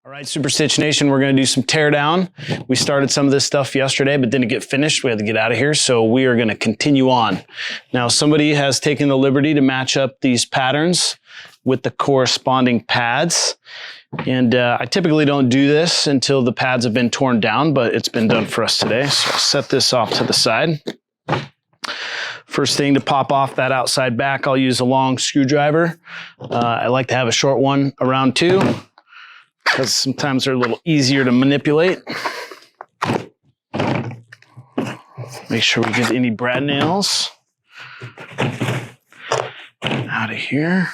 All right, Super Stitch Nation, we're going to do some teardown. We started some of this stuff yesterday, but didn't get finished. We had to get out of here, so we are going to continue on. Now, somebody has taken the liberty to match up these patterns with the corresponding pads. And I typically don't do this until the pads have been torn down, but it's been done for us today. So I'll set this off to the side. First thing to pop off that outside back, I'll use a long screwdriver. I like to have a short one around too, because sometimes they're a little easier to manipulate. Make sure we get any brad nails out of here.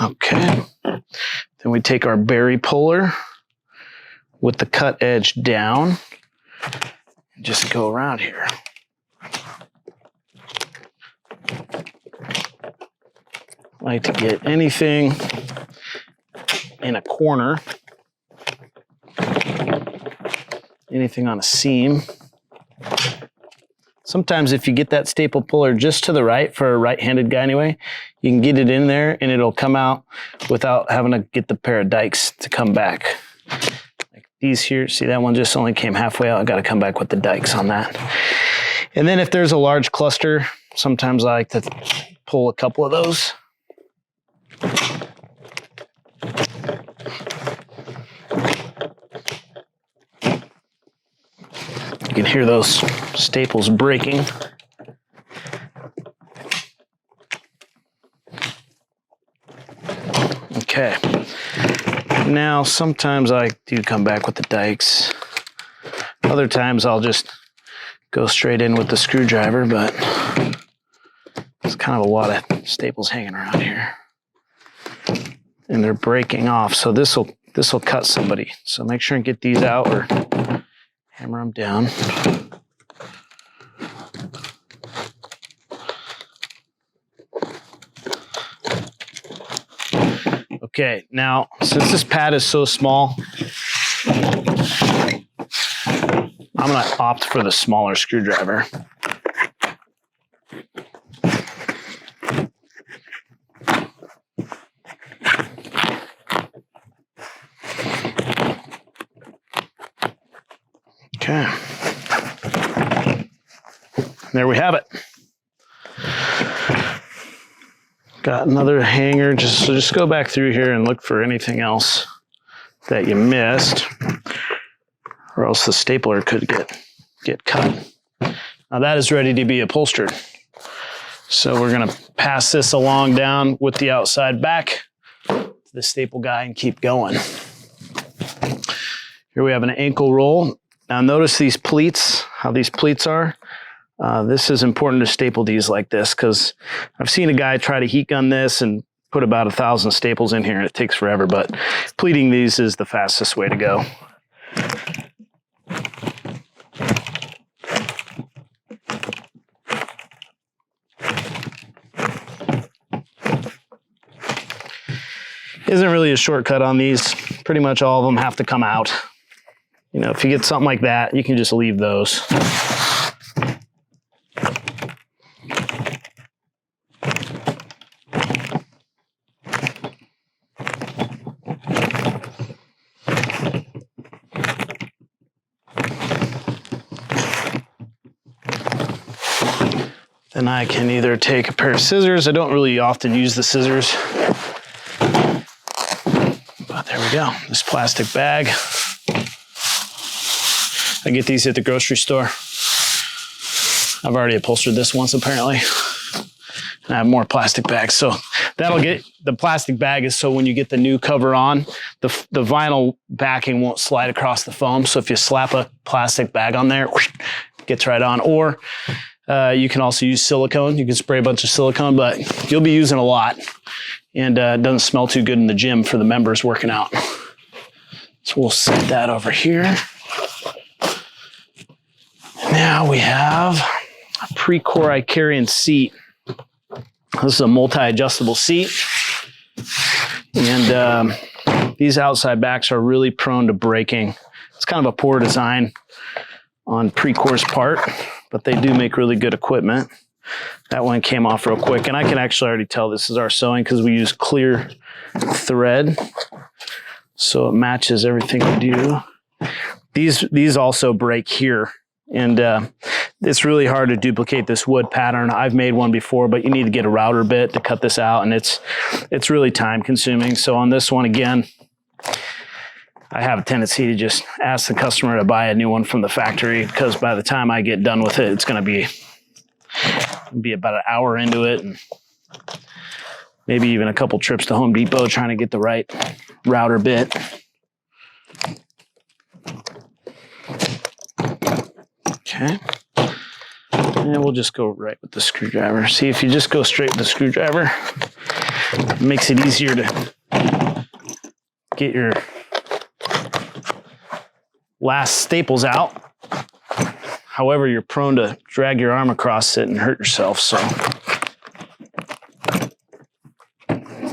Okay. Then we take our berry puller with the cut edge down and just go around here. Like to get anything in a corner, anything on a seam. Sometimes if you get that staple puller just to the right, for a right-handed guy anyway, you can get it in there and it'll come out without having to get the pair of dikes to come back. Like these here, see that one just only came halfway out. I got to come back with the dikes on that. And then if there's a large cluster, sometimes I like to pull a couple of those. You can hear those staples breaking. Okay. Now, sometimes I do come back with the dikes. Other times I'll just go straight in with the screwdriver, but there's kind of a lot of staples hanging around here. And they're breaking off, so this will cut somebody. So make sure and get these out or hammer them down. Okay, now since this pad is so small, I'm going to opt for the smaller screwdriver. Okay. There we have it. Got another hanger. Just go back through here and look for anything else that you missed, or else the stapler could get cut. Now that is ready to be upholstered. So we're going to pass this along down with the outside back to the staple guy and keep going. Here we have an ankle roll. Now notice these pleats, how these pleats are. This is important to staple these like this, because I've seen a guy try to heat gun this and put about 1,000 staples in here and it takes forever, but pleating these is the fastest way to go. Isn't really a shortcut on these. Pretty much all of them have to come out. You know, if you get something like that, you can just leave those. Then I can either take a pair of scissors. I don't really often use the scissors, but there we go. This plastic bag. I get these at the grocery store. I've already upholstered this once apparently. And I have more plastic bags. So that'll get, the plastic bag is so when you get the new cover on, the vinyl backing won't slide across the foam. So if you slap a plastic bag on there, whoosh, it gets right on. Or you can also use silicone. You can spray a bunch of silicone, but you'll be using a lot. And it doesn't smell too good in the gym for the members working out. So we'll set that over here. Now we have a pre-core Icarian seat. This is a multi-adjustable seat. And these outside backs are really prone to breaking. It's kind of a poor design on pre-core's part, but they do make really good equipment. That one came off real quick, and I can actually already tell this is our sewing because we use clear thread so it matches everything we do. These also break here, and it's really hard to duplicate this wood pattern. I've made one before, but you need to get a router bit to cut this out, and it's really time consuming. So on this one, again, I have a tendency to just ask the customer to buy a new one from the factory, because by the time I get done with it, it's going to be about an hour into it, and maybe even a couple trips to Home Depot trying to get the right router bit. Okay. And we'll just go right with the screwdriver. See, if you just go straight with the screwdriver, it makes it easier to get your last staples out. However, you're prone to drag your arm across it and hurt yourself, so.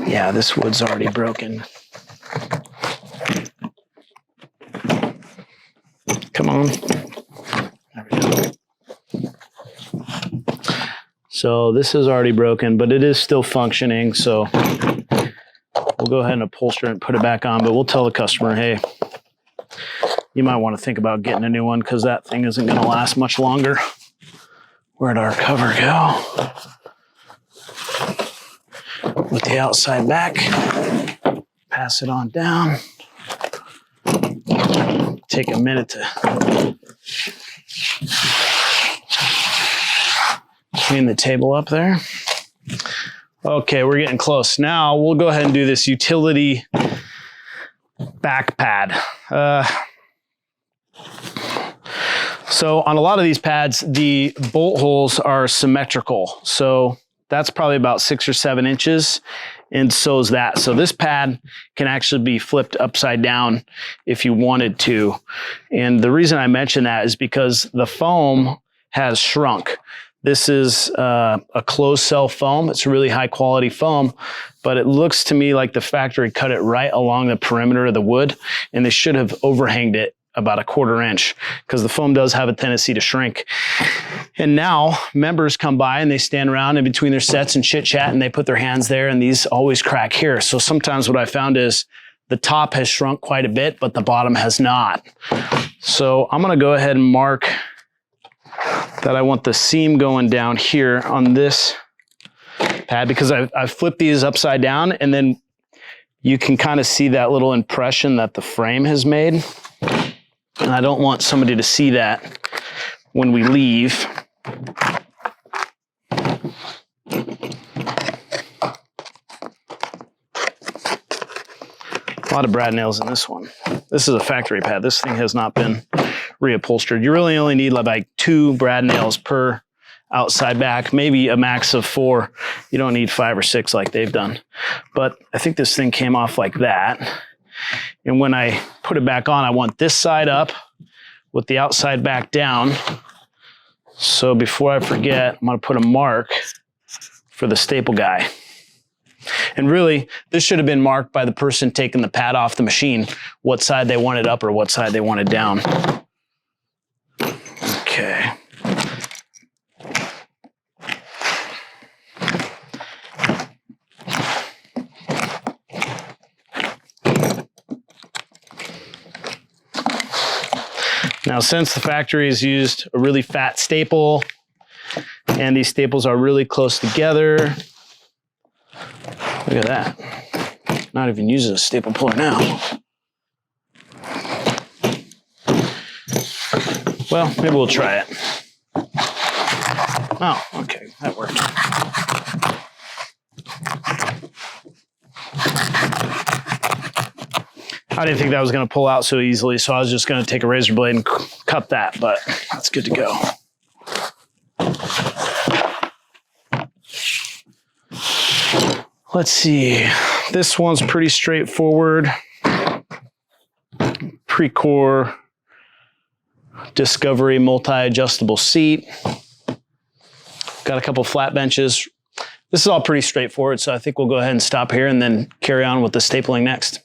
Yeah, this wood's already broken. Come on. There we go. So this is already broken, but it is still functioning, so we'll go ahead and upholster it and put it back on, but we'll tell the customer, hey, you might want to think about getting a new one, because that thing isn't going to last much longer. Where'd our cover go? With the outside back, pass it on down. Take a minute to clean the table up there. Okay, we're getting close. Now we'll go ahead and do this utility back pad. So on a lot of these pads, the bolt holes are symmetrical. So that's probably about 6 or 7 inches, and so is that. So this pad can actually be flipped upside down if you wanted to. And the reason I mention that is because the foam has shrunk. This is a closed cell foam. It's really high quality foam, but it looks to me like the factory cut it right along the perimeter of the wood, and they should have overhanged it about 1/4 inch, because the foam does have a tendency to shrink. And now members come by and they stand around in between their sets and chit chat, and they put their hands there, and these always crack here. So sometimes what I found is the top has shrunk quite a bit, but the bottom has not. So I'm going to go ahead and mark that I want the seam going down here on this pad, because I've flipped these upside down, and then you can kind of see that little impression that the frame has made. And I don't want somebody to see that when we leave. A lot of brad nails in this one. This is a factory pad. This thing has not been reupholstered. You really only need like 2 brad nails per outside back, maybe a max of 4. You don't need 5 or 6 like they've done. But I think this thing came off like that. And when I put it back on, I want this side up with the outside back down. So before I forget, I'm going to put a mark for the staple guy. And really, this should have been marked by the person taking the pad off the machine, what side they wanted up or what side they wanted down. Okay. Now, since the factory has used a really fat staple, and these staples are really close together, look at that. Not even using a staple puller now. Well, maybe we'll try it. Oh, okay, that worked. I didn't think that was going to pull out so easily, so I was just going to take a razor blade and cut that, but that's good to go. Let's see. This one's pretty straightforward. Pre-core Discovery multi-adjustable seat. Got a couple flat benches. This is all pretty straightforward, so I think we'll go ahead and stop here and then carry on with the stapling next.